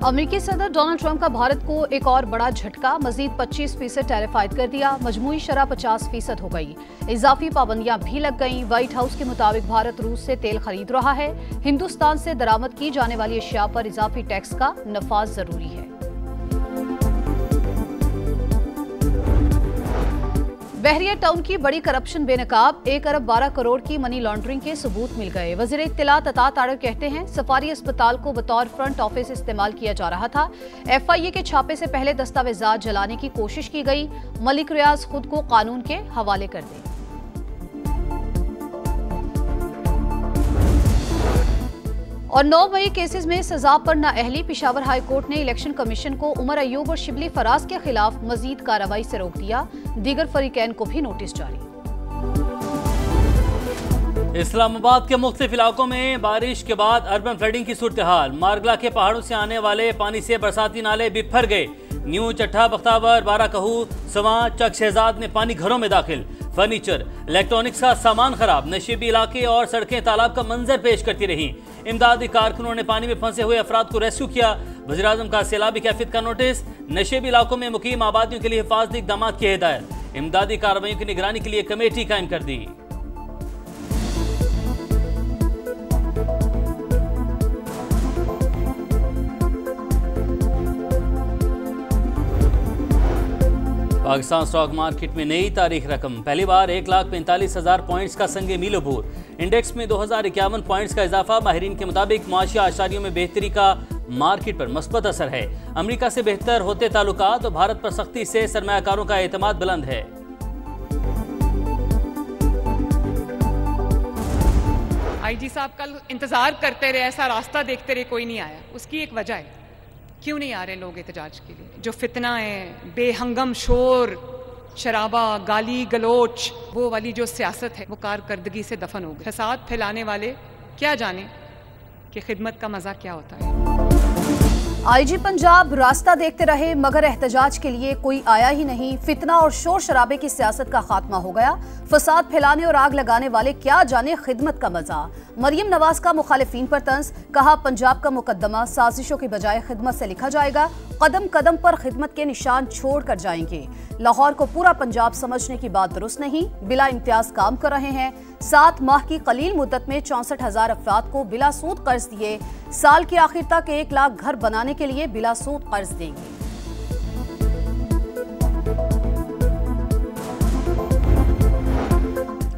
अमेरिकी सदर Donald Trump का भारत को एक और बड़ा झटका, मजीद 25% टैरिफ आयद कर दिया। मजमूई शरह 50% हो गई। इजाफी पाबंदियां भी लग गईं। व्हाइट हाउस के मुताबिक भारत रूस से तेल खरीद रहा है। हिंदुस्तान से दरामद की जाने वाली अशिया पर इजाफी टैक्स का नफाज जरूरी है। बहरिया टाउन की बड़ी करप्शन बेनकाब, 1 अरब 12 करोड़ की मनी लॉन्ड्रिंग के सबूत मिल गए। वज़ीर इत्तलात अता तारड़ कहते हैं सफारी अस्पताल को बतौर फ्रंट ऑफिस इस्तेमाल किया जा रहा था। FIA के छापे से पहले दस्तावेजात जलाने की कोशिश की गई। मलिक रियाज खुद को कानून के हवाले कर दें। और 9 मई केसेस में सजा पर नाअहली, पिशावर हाई कोर्ट ने इलेक्शन कमीशन को उमर अयूब और शिबली फराज के खिलाफ मजीद कार्रवाई से रोक दिया। दीगर फरीकैन को भी नोटिस जारी। इस्लामाबाद के मुख्तलिफ इलाकों में बारिश के बाद अर्बन फ्लडिंग की सूरत हाल। मारगला के पहाड़ों से आने वाले पानी से बरसाती नाले बिफर गए। न्यू चट्ठा, बख्तावर, बाराकहू, सवां, चक शहजाद में पानी घरों में दाखिल। फर्नीचर, इलेक्ट्रॉनिक्स का सामान खराब। नशीबी इलाके और सड़कें तालाब का मंजर पेश करती रहीं। इमदादी कारकुनों ने पानी में फंसे हुए अफराद को रेस्क्यू किया। वज़ीर आज़म का सैलाबी कैफियत का नोटिस। नशेबी इलाकों में मुकीम आबादियों के लिए हिफाजती इक़दाम की हिदायत। इमदादी कार्रवाइयों की निगरानी के लिए कमेटी कायम कर दी। पाकिस्तान स्टॉक मार्केट में नई तारीख रकम, पहली बार 1,45,000 पॉइंट्स का संगे मील अबूर। इंडेक्स में 2051 पॉइंट्स का इजाफा। माहिरीन के मुताबिक मुआशी आशारियों में बेहतरी का मार्केट पर मस्बत असर है। अमेरिका से बेहतर होते ताल्लुकात और भारत पर सख्ती से सरमायाकारों का एतमाद बुलंद है। IG साहब कल इंतजार करते रहे, ऐसा रास्ता देखते रहे, कोई नहीं आया। उसकी एक वजह है, क्यों नहीं आ रहे लोग एहतजाज के लिए? जो फितना है, बेहंगम शोर, शराबा, गाली गलोच, वो वाली जो सियासत है वो कारकर्दगी से दफन हो गई। फसाद फैलाने वाले क्या जाने कि खिदमत का मजा क्या होता है। IG पंजाब रास्ता देखते रहे मगर एहतजाज के लिए कोई आया ही नहीं। फितना और शोर शराबे की सियासत का खात्मा हो गया। फसाद फैलाने और आग लगाने वाले क्या जाने खिदमत का मजा। मरियम नवाज का मुखालिफिन पर तंज, कहा पंजाब का मुकदमा साजिशों की बजाय खिदमत से लिखा जाएगा। कदम कदम पर खिदमत के निशान छोड़ कर जाएंगे। लाहौर को पूरा पंजाब समझने की बात दुरुस्त नहीं, बिला इम्तियाज काम कर रहे हैं। 7 माह की कलील मुद्दत में 64,000 अफराद को बिला सूद कर्ज दिए। साल के आखिर तक 1 लाख घर बनाने के लिए बिला सूद कर्ज देंगे।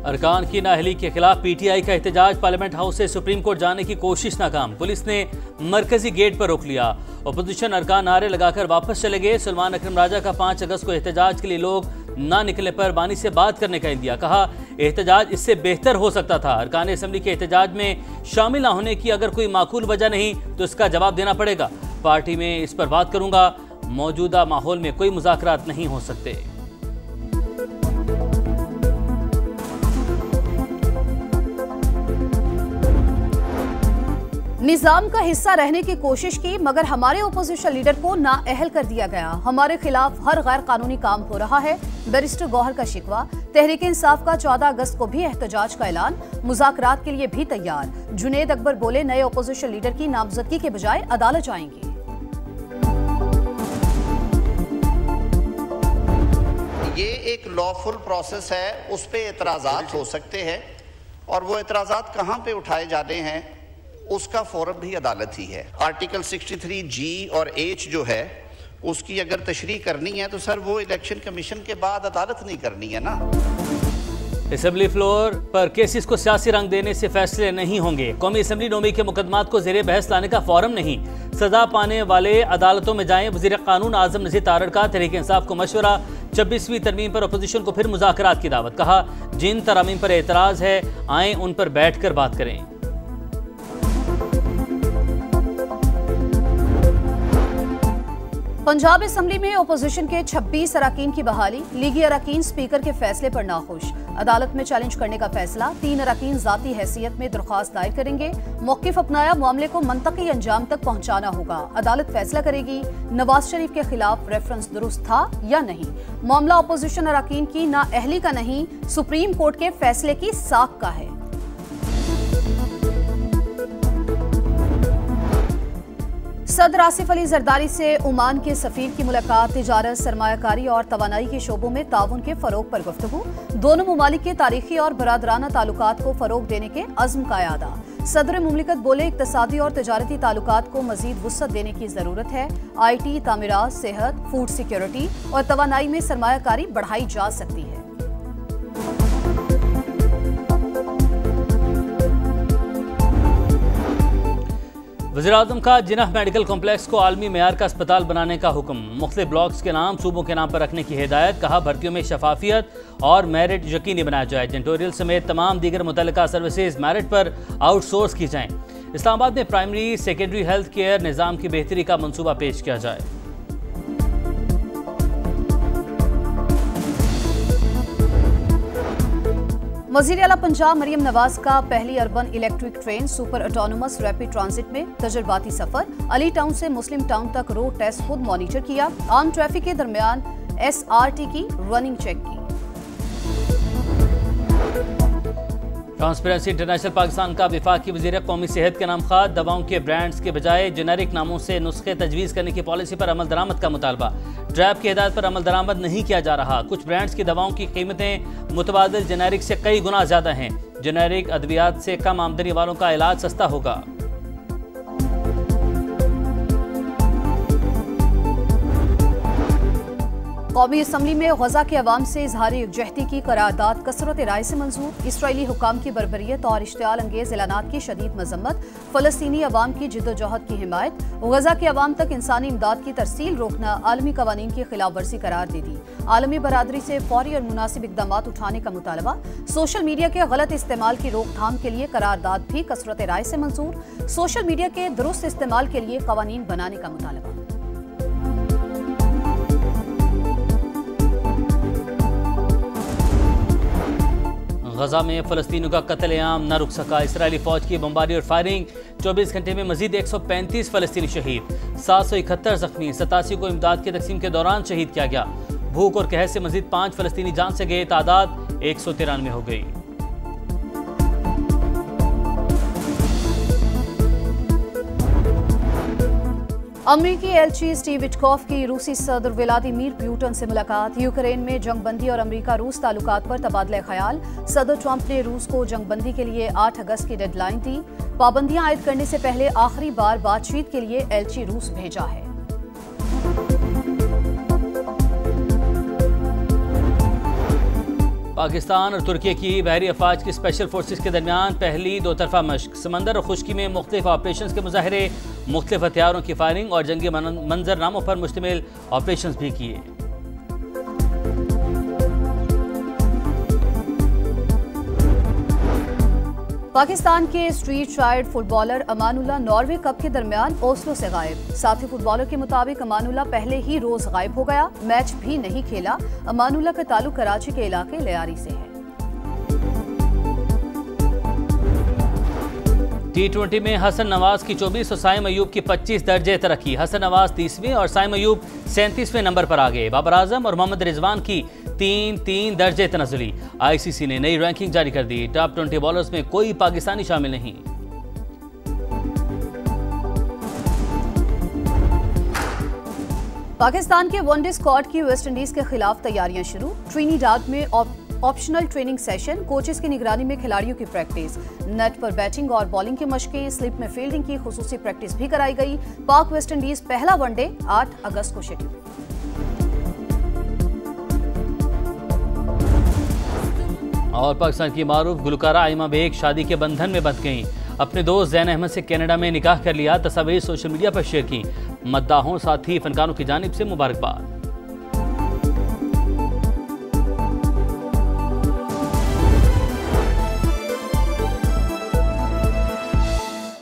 अरकान की नाअहली के खिलाफ PTI का एहतजाज। पार्लियामेंट हाउस से सुप्रीम कोर्ट जाने की कोशिश नाकाम। पुलिस ने मरकजी गेट पर रोक लिया। अपोजिशन अरकान नारे लगाकर वापस चले गए। सलमान अकरम राजा का 5 अगस्त को एहतजाज के लिए लोग ना निकले पर बानी से बात करने का इंदिया। कहा एहतजाज इससे बेहतर हो सकता था। अरकान असम्बली के एहतजाज में शामिल ना होने की अगर कोई माकूल वजह नहीं तो इसका जवाब देना पड़ेगा। पार्टी में इस पर बात करूंगा। मौजूदा माहौल में कोई मुज़ाकरात नहीं हो सकते। निजाम का हिस्सा रहने की कोशिश की मगर हमारे ओपोजिशन लीडर को नाअहल कर दिया गया। हमारे खिलाफ हर गैर कानूनी काम हो रहा है। बैरिस्टर गौहर का शिकवा। तहरीक इंसाफ का 14 अगस्त को भी एहतजाज का ऐलान। मुज़ाकरात के लिए भी तैयार। जुनेद अकबर बोले नए ओपोजिशन लीडर की नामजदगी के बजाय अदालत जाएंगे। ये एक लॉफुल प्रोसेस है, उस पे एतराज़ात हो सकते हैं और वो एतराज़ात कहाँ पे उठाए जाने हैं उसका फोरम भी अदालत ही है। आर्टिकल 63G और H जो है उसकी अगर तशरीह करनी है तो सर वो इलेक्शन कमीशन के बाद अदालत नहीं करनी है ना। असेंबली फ्लोर पर केसेस को सियासी रंग देने से फैसले नहीं होंगे। कौमी असम्बली नोमी के मुकदमात को ज़ेरे बहस लाने का फोरम नहीं। सजा पाने वाले अदालतों में जाएं। वज़ीर कानून आज़म नज़ीर तारड़ का तहरीक इंसाफ को मशवरा। 26वीं तरमीम पर अपोजिशन को फिर मुज़ाकरात की दावत। कहा जिन तरामीम पर एतराज़ है आएँ उन पर बैठ कर बात करें। पंजाब असम्बली में ओपोजिशन के 26 अरकान की बहाली। लीगी अरकान स्पीकर के फैसले पर नाखुश। अदालत में चैलेंज करने का फैसला। 3 अरकान जाती हैसियत में दरख्वास्त दायर करेंगे। मौक़िफ़ अपनाया, मामले को मंतकी अंजाम तक पहुंचाना होगा। अदालत फैसला करेगी नवाज शरीफ के खिलाफ रेफरेंस दुरुस्त था या नहीं। मामला ओपोजिशन अरकान की नाअहली का नहीं, सुप्रीम कोर्ट के फैसले की साख का है। सदर आसिफ अली जरदारी से ओमान के सफीर की मुलाकात, तिजारत, सरमायाकारी और तवानाई के शोबों में ताउन के फरोग पर गुफ्तगू। दोनों ममालिक के तारीखी और बरादराना ताल्लुकात को फरोग देने के अज़्म का यादा। सदर मुमलिकत बोले, इक्तसादी और तिजारती ताल्लुकात को मजीद वुसअत देने की जरूरत है। IT, तामीरात, सेहत, फूड सिक्योरिटी और तवानाई में सरमायाकारी बढ़ाई जा सकती है। वज़ीर-ए-आज़म का जिन्ना मेडिकल कॉम्प्लेक्स को आलमी मेयार का अस्पताल बनाने का हुक्म। मुख्तलिफ ब्लॉक्स के नाम सूबों के नाम पर रखने की हिदायत। कहा, भर्तियों में शफाफियत और मेरिट यकीनी बनाया जाए। जेंटोरियल समेत तमाम दीगर मुतल्लिका सर्विसेज मेरिट पर आउटसोर्स की जाएं। इस्लामाबाद में प्राइमरी सेकेंडरी हेल्थ केयर निज़ाम की बेहतरी का मंसूबा पेश किया जाए। वज़ीर आला पंजाब मरियम नवाज का पहली urban electric train super autonomous rapid transit में तजर्बाती सफर। अली टाउन से मुस्लिम टाउन तक रोड टेस्ट खुद मॉनिटर किया। आम ट्रैफिक के दरमियान SRT की रनिंग चेक की। ट्रांसपेरेंसी इंटरनेशनल पाकिस्तान का वफाकी वज़ीर कौमी सेहत के नाम खाद, दवाओं के ब्रांड्स के बजाय जेनेरिक नामों से नुस्खे तजवीज़ करने की पॉलिसी पर अमल दरामद का मुतालबा। ट्रैप की हिदायत पर अमल दरामद नहीं किया जा रहा। कुछ ब्रांड्स की दवाओं की कीमतें मुतबादिल जेनेरिक से कई गुना ज़्यादा हैं। जेनेरिक अद्वियात से कम आमदनी वालों का इलाज सस्ता होगा। कौमी असम्बली में गजा के अवाम से इजहार यकजहती की करारदाद कसरत राय से मंजूर। इसराइली हुकाम की बर्बरियत और इश्तियाल अंगेज ऐलानात की शदीद मजम्मत। फलस्तीनी अवाम की जिद्दोजहद की हिमायत। गजा के अवाम तक इंसानी इमदाद की तरसील रोकना आलमी कवानीन की खिलाफ वर्जी करार दे दी। आलमी बरादरी से फौरी और मुनासिब इकदाम उठाने का मुतालबा। सोशल मीडिया के गलत इस्तेमाल की रोकथाम के लिए करारदाद भी कसरत राय से मंजूर। सोशल मीडिया के दुरुस्त इस्तेमाल के लिए कवानीन बनाने का मुतालबा। गजा में फ़लस्तीनियों का कत्लेआम न रुक सका। इसराइली फौज की बमबारी और फायरिंग। 24 घंटे में मजीद 135 फ़लस्तीनी शहीद, 771 जख्मी। 87 को इमदाद की तकसीम के दौरान शहीद किया गया। भूख और कहर से मजीद 5 फ़लस्तीनी जान से गए। तादाद 193 हो गई। अमरीकी एलची स्टीव विटकॉफ की रूसी सदर व्लादिमीर पुतिन से मुलाकात। यूक्रेन में जंगबंदी और अमेरिका रूस ताल्लुकात पर तबादला ख्याल। सदर ट्रंप ने रूस को जंगबंदी के लिए 8 अगस्त की डेडलाइन दी। पाबंदियां आयद करने से पहले आखिरी बार बातचीत के लिए एलची रूस भेजा है। पाकिस्तान और तुर्की की बहरी अफवाज की स्पेशल फोर्सेस के दरमियान पहली दोतरफा मश्क। समंदर और खुश्की में मुख्तलिफ ऑपरेशन के मुजाहरे, मुख्तलिफ हथियारों की फायरिंग और जंगी मंजरनामों पर मुश्तमिल ऑपरेशन भी किए। पाकिस्तान के street child footballer Amanullah Norway cup के दरमियान ओस्लो से गायब। साथी फुटबॉलर के मुताबिक अमानुल्लाह पहले ही रोज गायब हो गया, मैच भी नहीं खेला। अमानुल्लाह का ताल्लुक कराची के इलाके लियारी से है। T20 में हसन नवाज की 24 और साइम अयूब की 25 दर्जे तरक्की। हसन नवाज 30वें और साइम अयूब 37वें नंबर पर आ गए। बाबर आजम और मोहम्मद रिजवान की 3-3 दर्जे तनज़ुली। ICC ने नई रैंकिंग जारी कर दी। टॉप 20 बॉलर्स में कोई पाकिस्तानी शामिल नहीं। पाकिस्तान के वनडे स्क्वाड की वेस्टइंडीज के खिलाफ तैयारियां शुरू। ट्रिनिडाद में ऑप्शनल ट्रेनिंग सेशन, कोचेस की निगरानी में खिलाड़ियों की प्रैक्टिस। नेट पर बैटिंग और बॉलिंग की मशकें, स्लिप में फील्डिंग की खुसूसी प्रैक्टिस भी कराई गई। पाक वेस्टइंडीज पहला वनडे 8 अगस्त को शेड्यूल। और पाकिस्तान की मारूफ गुलकारा आइमा बेग शादी के बंधन में बंध गईं। अपने दोस्त ज़ैन अहमद से कनाडा में निकाह कर लिया। तस्वीर सोशल मीडिया पर शेयर की। मद्दाहों साथी फनकारों की जानिब से मुबारकबाद।